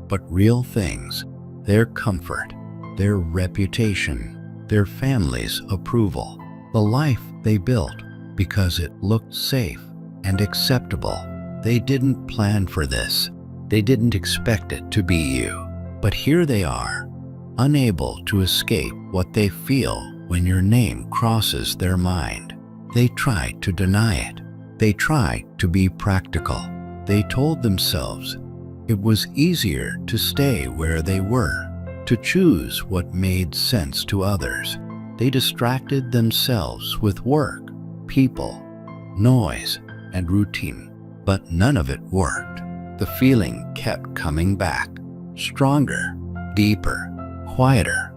but real things, their comfort, their reputation, their family's approval, the life they built because it looked safe and acceptable. They didn't plan for this. They didn't expect it to be you. But here they are, unable to escape what they feel when your name crosses their mind. They tried to deny it. They tried to be practical. They told themselves it was easier to stay where they were, to choose what made sense to others. They distracted themselves with work, people, noise, and routine, but none of it worked. The feeling kept coming back, stronger, deeper, quieter,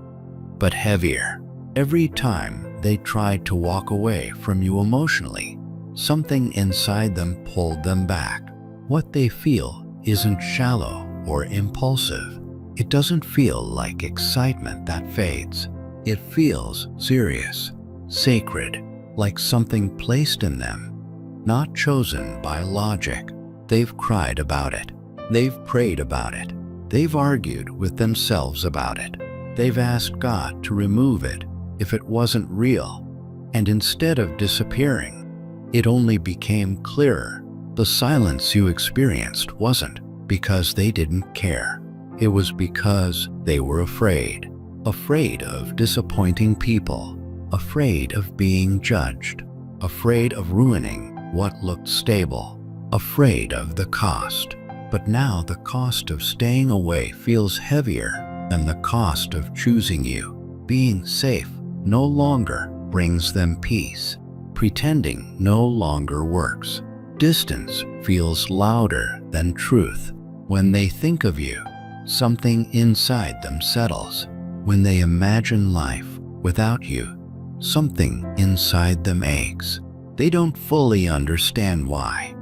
but heavier. Every time they tried to walk away from you emotionally, something inside them pulled them back. What they feel isn't shallow or impulsive. It doesn't feel like excitement that fades. It feels serious, sacred, like something placed in them, not chosen by logic. They've cried about it. They've prayed about it. They've argued with themselves about it. They've asked God to remove it if it wasn't real. And instead of disappearing, it only became clearer. The silence you experienced wasn't because they didn't care. It was because they were afraid. Afraid of disappointing people. Afraid of being judged. Afraid of ruining what looked stable. Afraid of the cost. But now the cost of staying away feels heavier than the cost of choosing you. Being safe no longer brings them peace. Pretending no longer works. Distance feels louder than truth. When they think of you, something inside them settles. When they imagine life without you, something inside them aches. They don't fully understand why,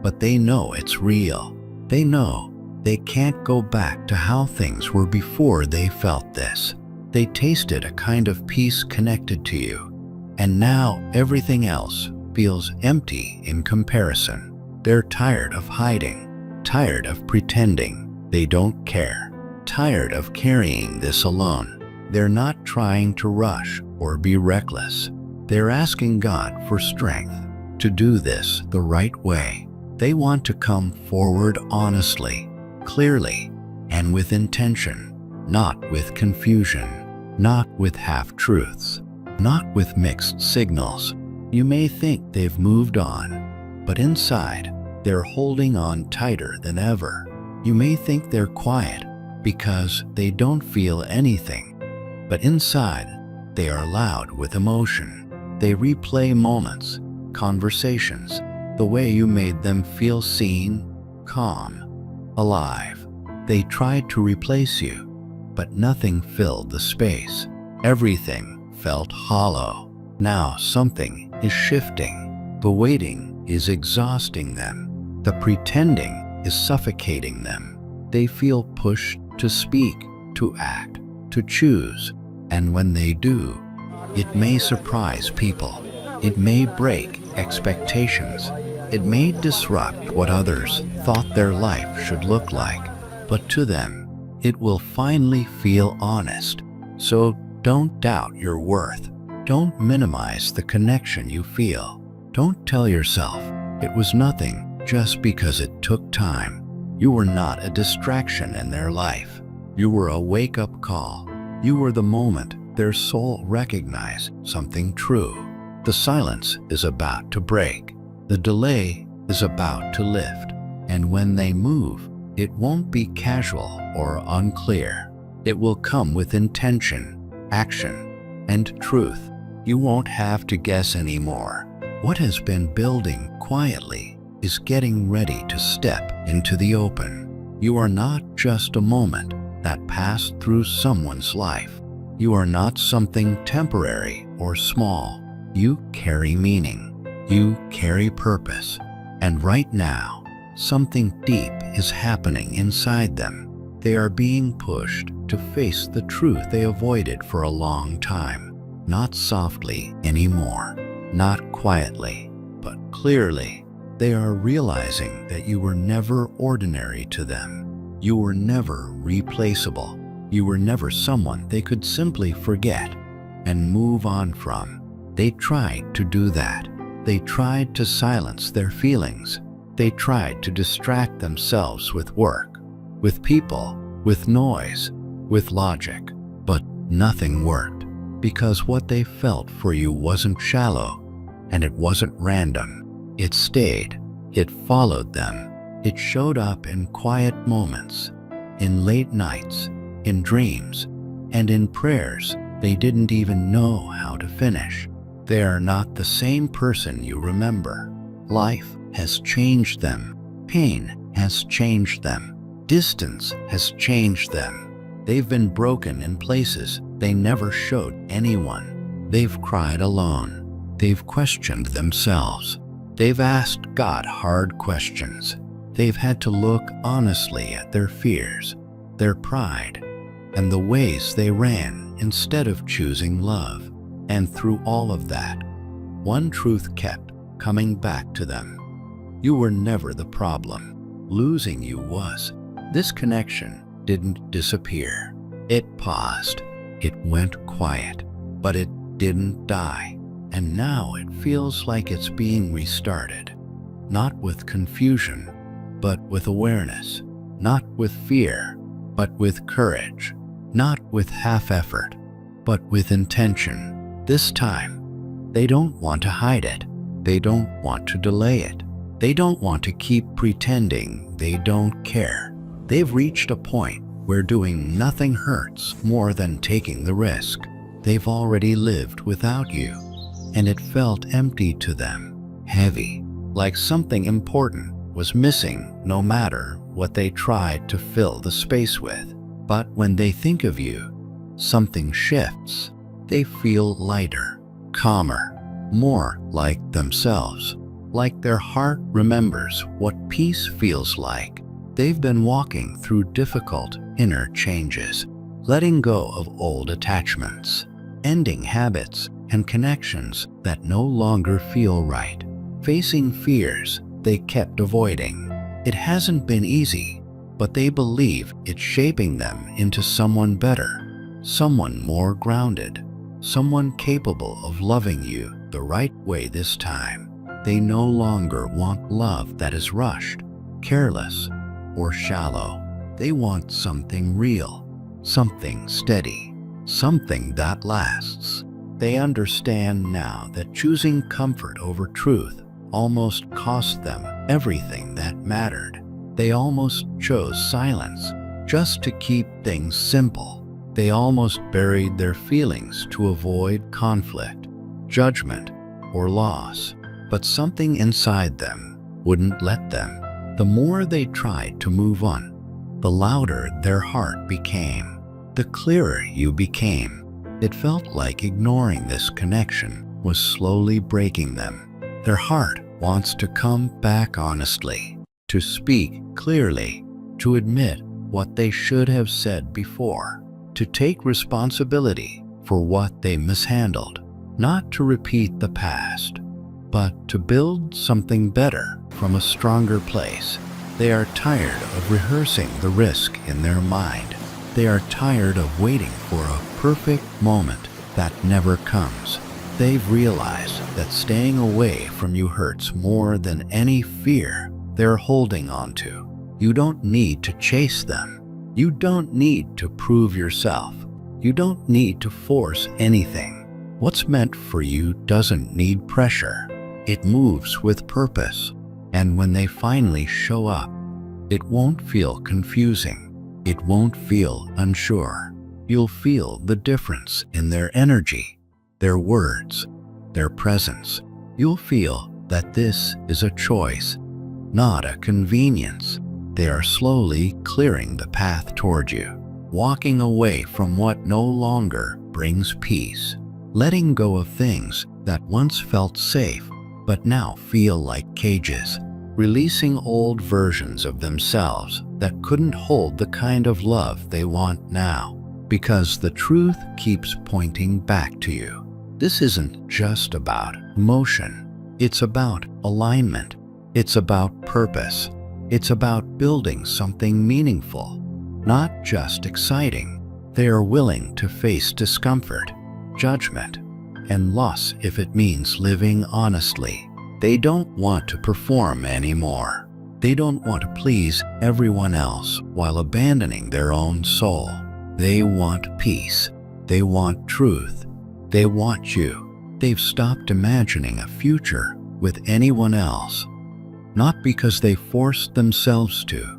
but they know it's real. They know they can't go back to how things were before they felt this. They tasted a kind of peace connected to you, and now everything else feels empty in comparison. They're tired of hiding, tired of pretending they don't care, tired of carrying this alone. They're not trying to rush or be reckless. They're asking God for strength to do this the right way. They want to come forward honestly, clearly, and with intention, not with confusion, not with half-truths, not with mixed signals. You may think they've moved on, but inside, they're holding on tighter than ever. You may think they're quiet because they don't feel anything, but inside, they are loud with emotion. They replay moments, conversations, the way you made them feel seen, calm, alive. They tried to replace you, but nothing filled the space. Everything felt hollow. Now something is shifting. The waiting is exhausting them. The pretending is suffocating them. They feel pushed to speak, to act, to choose. And when they do, it may surprise people. It may break expectations. It may disrupt what others thought their life should look like. But to them, it will finally feel honest. So don't doubt your worth. Don't minimize the connection you feel. Don't tell yourself it was nothing just because it took time. You were not a distraction in their life. You were a wake-up call. You were the moment their soul recognized something true. The silence is about to break. The delay is about to lift. And when they move, it won't be casual or unclear. It will come with intention, action, and truth. You won't have to guess anymore. What has been building quietly is getting ready to step into the open. You are not just a moment that passed through someone's life. You are not something temporary or small. You carry meaning. You carry purpose. And right now, something deep is happening inside them. They are being pushed to face the truth they avoided for a long time. Not softly anymore, not quietly, but clearly. They are realizing that you were never ordinary to them. You were never replaceable. You were never someone they could simply forget and move on from. They tried to do that. They tried to silence their feelings. They tried to distract themselves with work, with people, with noise, with logic. But nothing worked, because what they felt for you wasn't shallow, and it wasn't random. It stayed. It followed them. It showed up in quiet moments, in late nights, in dreams, and in prayers they didn't even know how to finish. They are not the same person you remember. Life has changed them. Pain has changed them. Distance has changed them. They've been broken in places they never showed anyone. They've cried alone. They've questioned themselves. They've asked God hard questions. They've had to look honestly at their fears, their pride, and the ways they ran instead of choosing love. And through all of that, one truth kept coming back to them. You were never the problem. Losing you was. This connection didn't disappear. It paused. It went quiet. But it didn't die. And now it feels like it's being restarted. Not with confusion, but with awareness. Not with fear, but with courage. Not with half effort, but with intention. This time, they don't want to hide it. They don't want to delay it. They don't want to keep pretending they don't care. They've reached a point where doing nothing hurts more than taking the risk. They've already lived without you, and it felt empty to them, heavy, like something important was missing no matter what they tried to fill the space with. But when they think of you, something shifts. They feel lighter, calmer, more like themselves, like their heart remembers what peace feels like. They've been walking through difficult inner changes, letting go of old attachments, ending habits and connections that no longer feel right, facing fears they kept avoiding. It hasn't been easy, but they believe it's shaping them into someone better, someone more grounded, someone capable of loving you the right way this time. They no longer want love that is rushed, careless, or shallow. They want something real, something steady, something that lasts. They understand now that choosing comfort over truth almost cost them everything that mattered. They almost chose silence just to keep things simple. They almost buried their feelings to avoid conflict, judgment, or loss. But something inside them wouldn't let them. The more they tried to move on, the louder their heart became, the clearer you became. It felt like ignoring this connection was slowly breaking them. Their heart wants to come back honestly, to speak clearly, to admit what they should have said before, to take responsibility for what they mishandled, not to repeat the past, but to build something better from a stronger place. They are tired of rehearsing the risk in their mind. They are tired of waiting for a perfect moment that never comes. They've realized that staying away from you hurts more than any fear they're holding on to. You don't need to chase them. You don't need to prove yourself. You don't need to force anything. What's meant for you doesn't need pressure. It moves with purpose. And when they finally show up, it won't feel confusing. It won't feel unsure. You'll feel the difference in their energy, their words, their presence. You'll feel that this is a choice, not a convenience. They are slowly clearing the path toward you, walking away from what no longer brings peace, letting go of things that once felt safe but now feel like cages, releasing old versions of themselves that couldn't hold the kind of love they want now, because the truth keeps pointing back to you. This isn't just about emotion. It's about alignment. It's about purpose. It's about building something meaningful, not just exciting. They are willing to face discomfort, judgment, and loss if it means living honestly. They don't want to perform anymore. They don't want to please everyone else while abandoning their own soul. They want peace. They want truth. They want you. They've stopped imagining a future with anyone else, not because they forced themselves to,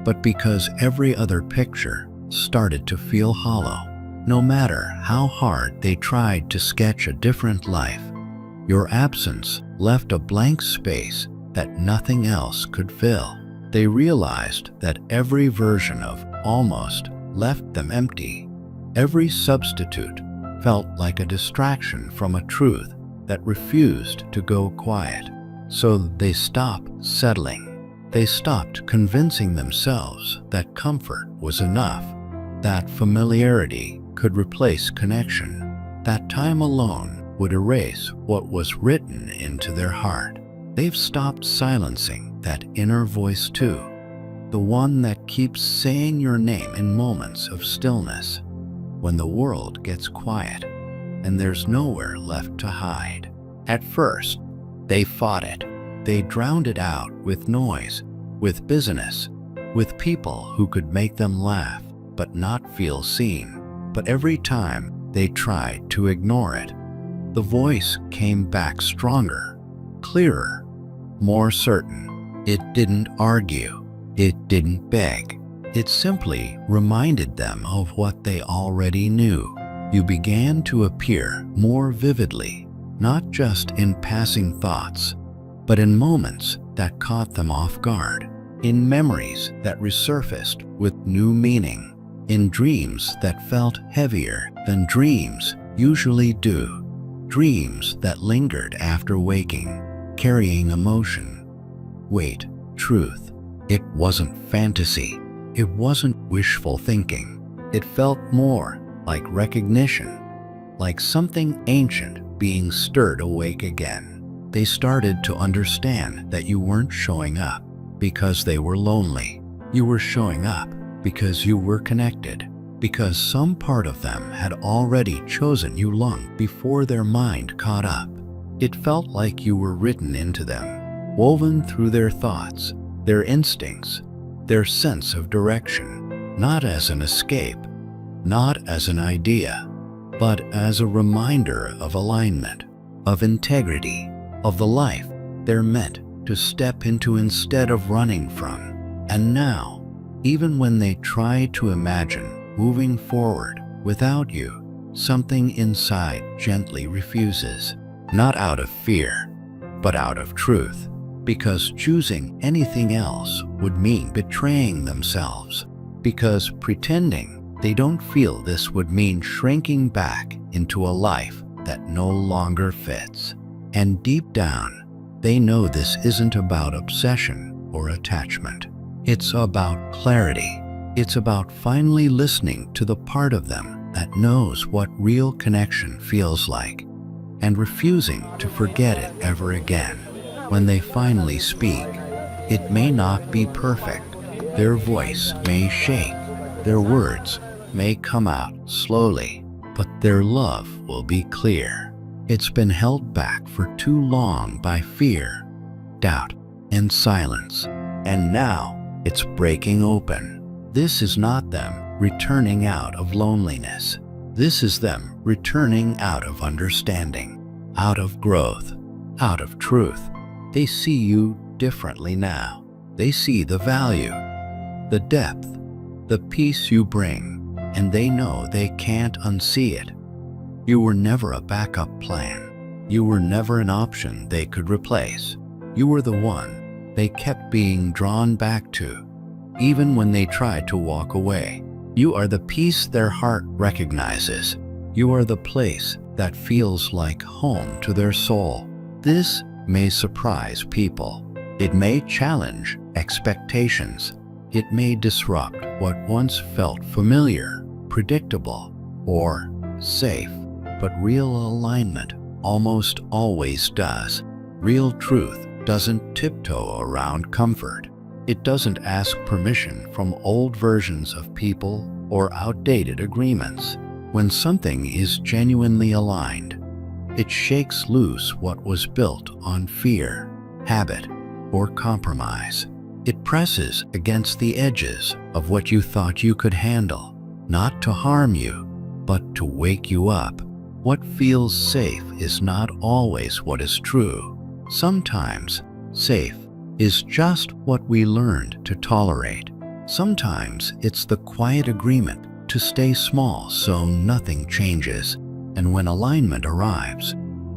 but because every other picture started to feel hollow. No matter how hard they tried to sketch a different life, your absence left a blank space that nothing else could fill. They realized that every version of almost left them empty. Every substitute felt like a distraction from a truth that refused to go quiet. So they stopped settling. They stopped convincing themselves that comfort was enough, that familiarity could replace connection, that time alone would erase what was written into their heart. They've stopped silencing that inner voice too, the one that keeps saying your name in moments of stillness, when the world gets quiet and there's nowhere left to hide. At first, they fought it. They drowned it out with noise, with busyness, with people who could make them laugh but not feel seen. But every time they tried to ignore it, the voice came back stronger, clearer, more certain. It didn't argue. It didn't beg. It simply reminded them of what they already knew. You began to appear more vividly, not just in passing thoughts, but in moments that caught them off guard, in memories that resurfaced with new meaning, in dreams that felt heavier than dreams usually do, dreams that lingered after waking, carrying emotion, weight, truth. It wasn't fantasy. It wasn't wishful thinking. It felt more like recognition, like something ancient being stirred awake again. They started to understand that you weren't showing up because they were lonely. You were showing up because you were connected, because some part of them had already chosen you long before their mind caught up. It felt like you were written into them, woven through their thoughts, their instincts, their sense of direction, not as an escape, not as an idea, but as a reminder of alignment, of integrity, of the life they're meant to step into instead of running from. And now, even when they try to imagine moving forward without you, something inside gently refuses, not out of fear, but out of truth, because choosing anything else would mean betraying themselves, because pretending they don't feel this would mean shrinking back into a life that no longer fits. And deep down, they know this isn't about obsession or attachment. It's about clarity. It's about finally listening to the part of them that knows what real connection feels like, and refusing to forget it ever again. When they finally speak, it may not be perfect. Their voice may shake. Their words may come out slowly, but their love will be clear. It's been held back for too long by fear, doubt, and silence, and now it's breaking open. This is not them returning out of loneliness. This is them returning out of understanding, out of growth, out of truth. They see you differently now. They see the value, the depth, the peace you bring, and they know they can't unsee it. You were never a backup plan. You were never an option they could replace. You were the one they kept being drawn back to, even when they tried to walk away. You are the peace their heart recognizes. You are the place that feels like home to their soul. This may surprise people. It may challenge expectations. It may disrupt what once felt familiar, predictable, or safe. But real alignment almost always does. Real truth doesn't tiptoe around comfort. It doesn't ask permission from old versions of people or outdated agreements. When something is genuinely aligned, it shakes loose what was built on fear, habit, or compromise. It presses against the edges of what you thought you could handle, not to harm you, but to wake you up. What feels safe is not always what is true. Sometimes, safe is just what we learned to tolerate. Sometimes it's the quiet agreement to stay small so nothing changes. And when alignment arrives,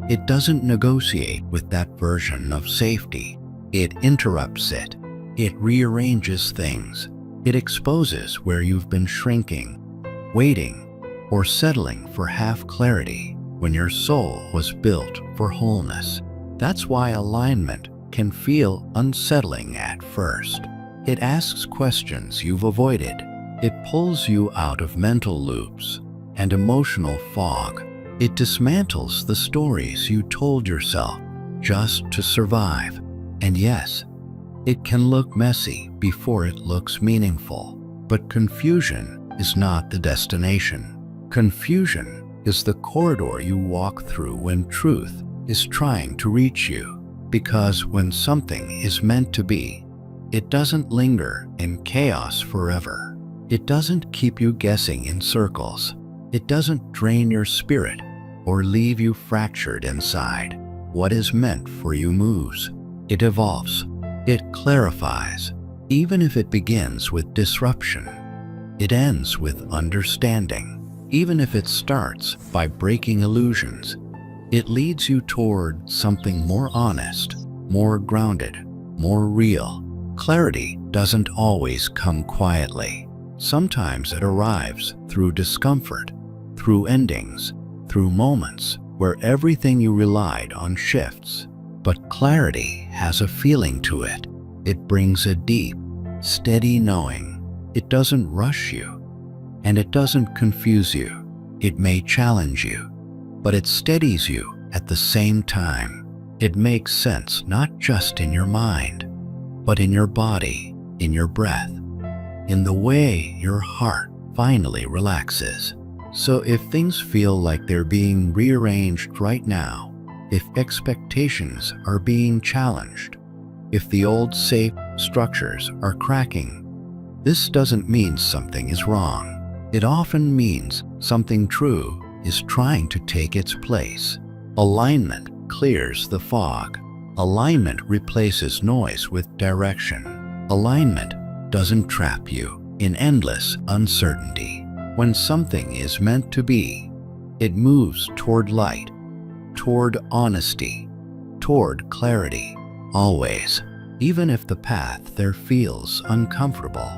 it doesn't negotiate with that version of safety. It interrupts it. It rearranges things. It exposes where you've been shrinking, waiting, or settling for half clarity when your soul was built for wholeness. That's why alignment can feel unsettling at first. It asks questions you've avoided. It pulls you out of mental loops and emotional fog. It dismantles the stories you told yourself just to survive. And yes, it can look messy before it looks meaningful. But confusion is not the destination. Confusion is the corridor you walk through when truth is trying to reach you. Because when something is meant to be, it doesn't linger in chaos forever. It doesn't keep you guessing in circles. It doesn't drain your spirit or leave you fractured inside. What is meant for you moves. It evolves. It clarifies. Even if it begins with disruption, it ends with understanding. Even if it starts by breaking illusions, it leads you toward something more honest, more grounded, more real. Clarity doesn't always come quietly. Sometimes it arrives through discomfort, through endings, through moments where everything you relied on shifts. But clarity has a feeling to it. It brings a deep, steady knowing. It doesn't rush you, and it doesn't confuse you. It may challenge you, but it steadies you at the same time. It makes sense not just in your mind, but in your body, in your breath, in the way your heart finally relaxes. So if things feel like they're being rearranged right now, if expectations are being challenged, if the old safe structures are cracking, this doesn't mean something is wrong. It often means something true is trying to take its place. Alignment clears the fog. Alignment replaces noise with direction. Alignment doesn't trap you in endless uncertainty. When something is meant to be, it moves toward light, toward honesty, toward clarity, always. Even if the path there feels uncomfortable,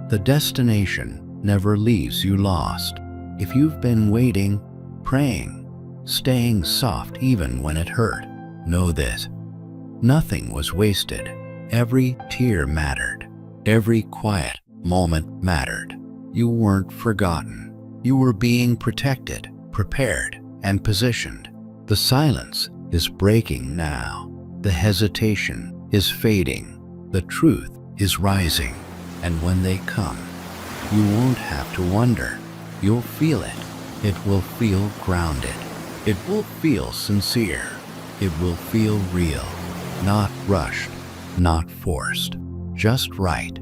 the destination never leaves you lost. If you've been waiting, praying, staying soft even when it hurt, know this: nothing was wasted. Every tear mattered. Every quiet moment mattered. You weren't forgotten. You were being protected, prepared, and positioned. The silence is breaking now. The hesitation is fading. The truth is rising. And when they come, you won't have to wonder. You'll feel it. It will feel grounded. It will feel sincere. It will feel real. Not rushed, not forced. Just right.